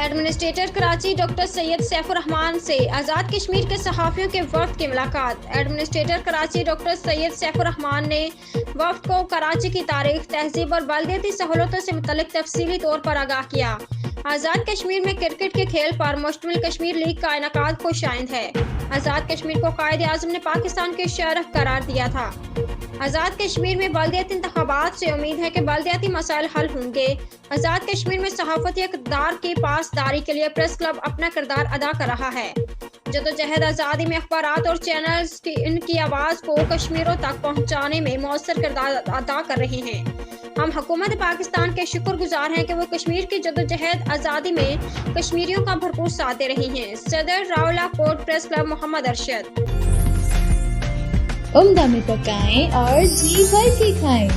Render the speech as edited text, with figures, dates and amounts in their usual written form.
Administrator Karachi doctor سید safe الرحمان سے آزاد کشمیر کے صحافیوں کے وفد کی ملاقات۔ ایڈمنسٹریٹر کراچی ڈاکٹر سید سیف الرحمان نے وفد کو کراچی کی تاریخ، تہذیب اور بلدیاتی سہولتوں سے متعلق تفصیلی طور پر آگاہ کیا۔ آزاد کشمیر میں کرکٹ کے کھیل پر مشتمل کشمیر لیگ کا انعقاد خوش آئند ہے۔ آزاد کشمیر کو قائد اعظم نے پاکستان کے شہرک قرار دیا تھا۔ آزاد کشمیر میں بلدیاتی انتخابات سے امید ہے کہ بلدیاتی مسائل حل ہوں گے۔ آزاد کشمیر میں صحافتی اقدار کی پاسداری کے لیے پریس کلب اپنا کردار ادا کر رہا ہے۔ جدوجہد آزادی میں اخبارات اور چینلز ان کی آواز کو کشمیریوں تک پہنچانے میں مؤثر کردار ادا کر رہے ہیں۔ ہم حکومت پاکستان کے شکر گزار ہیں کہ وہ کشمیر کی جدوجہد آزادی میں کشمیریوں کا بھرپور ساتھ دے رہی ہیں۔ صدر راولا کوٹ پریس کلب محمد ارشد۔ عمدہ میں پکائیں اور جی بھر کے کھائیں۔